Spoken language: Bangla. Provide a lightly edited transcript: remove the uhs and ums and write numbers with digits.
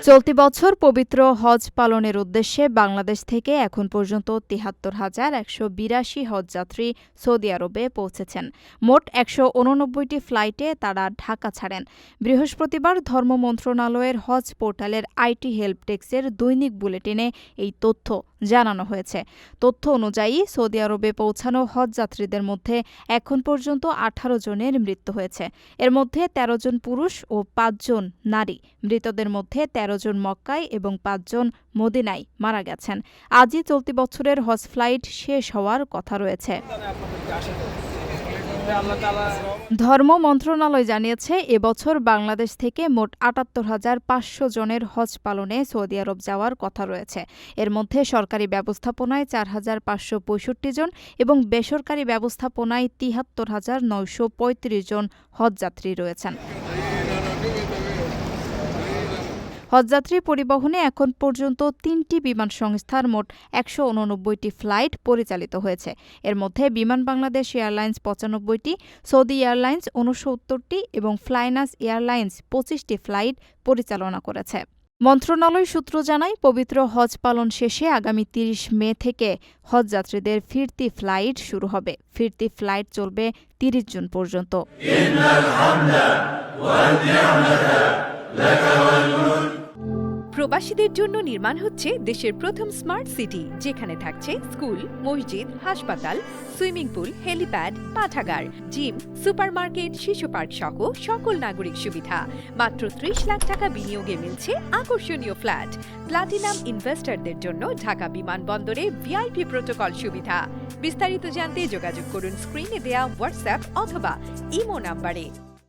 চলতি বছর পবিত্র হজ পালনের উদ্দেশ্যে বাংলাদেশ থেকে এখন পর্যন্ত ৭৩,১৮২ হজযাত্রী সৌদি আরবে পৌঁছেছেন। মোট ১৮৯টি ফ্লাইটে তারা ঢাকা ছাড়েন। বৃহস্পতিবার ধর্ম মন্ত্রণালয়ের হজ পোর্টালের আইটি হেল্প ডেস্কের দৈনিক বুলেটিনে এই তথ্য জানানো হয়েছে। তথ্য অনুযায়ী সৌদি আরবে পৌঁছানো হজযাত্রীদের মধ্যে এখন পর্যন্ত ১৮ জনের মৃত্যু হয়েছে। এর মধ্যে ১৩ জন পুরুষ ও ৫ জন নারী। মৃতদের মধ্যে ১৩ জন মক্কায় এবং ৫ জন মদিনায় মারা গেছেন। আজই চলতি বছরের হজ ফ্লাইট শেষ হওয়ার কথা রয়েছে। ধর্ম মন্ত্রণালয় জানিয়েছে, এবছর বাংলাদেশ থেকে মোট ৭৮,৫০০ জনের হজ পালনে সৌদি আরব যাওয়ার কথা রয়েছে। এর মধ্যে সরকারি ব্যবস্থাপনায় ৪,৫৬৫ জন এবং বেসরকারি ব্যবস্থাপনায় ৭৩,৯৩৫ জন হজযাত্রী রয়েছেন। হজযাত্রী পরিবহনে এখন পর্যন্ত ৩টি বিমান সংস্থার মোট ১৮৯টি ফ্লাইট পরিচালিত হয়েছে। এর মধ্যে বিমান বাংলাদেশ এয়ারলাইন্স ৯৫টি, সৌদি এয়ারলাইন্স ৬৯টি এবং ফ্লাইনাস এয়ারলাইন্স ২৫টি ফ্লাইট পরিচালনা করেছে। মন্ত্রণালয় সূত্র জানায়, পবিত্র হজ পালন শেষে আগামী ৩০ মে থেকে হজযাত্রীদের ফিরতি ফ্লাইট শুরু হবে। ফিরতি ফ্লাইট চলবে ৩০ জুন পর্যন্ত। প্রবাসীদের জন্য নির্মাণ হচ্ছে দেশের প্রথম স্মার্ট সিটি, যেখানে থাকছে স্কুল, মসজিদ, হাসপাতাল, সুইমিং পুল, হেলিপ্যাড, পাঠাগার, জিম, সুপারমার্কেট, শিশু পার্ক সহ সকল নাগরিক সুবিধা। মাত্র ৩০ লাখ টাকা বিনিয়োগে মিলছে আকর্ষণীয় ফ্ল্যাট। প্লাটিনাম ইনভেস্টরদের জন্য ঢাকা বিমানবন্দরে ভিআইপি প্রোটোকল সুবিধা। বিস্তারিত জানতে যোগাযোগ করুন স্ক্রিনে দেয়া হোয়াটসঅ্যাপ অথবা ইমো নাম্বারে।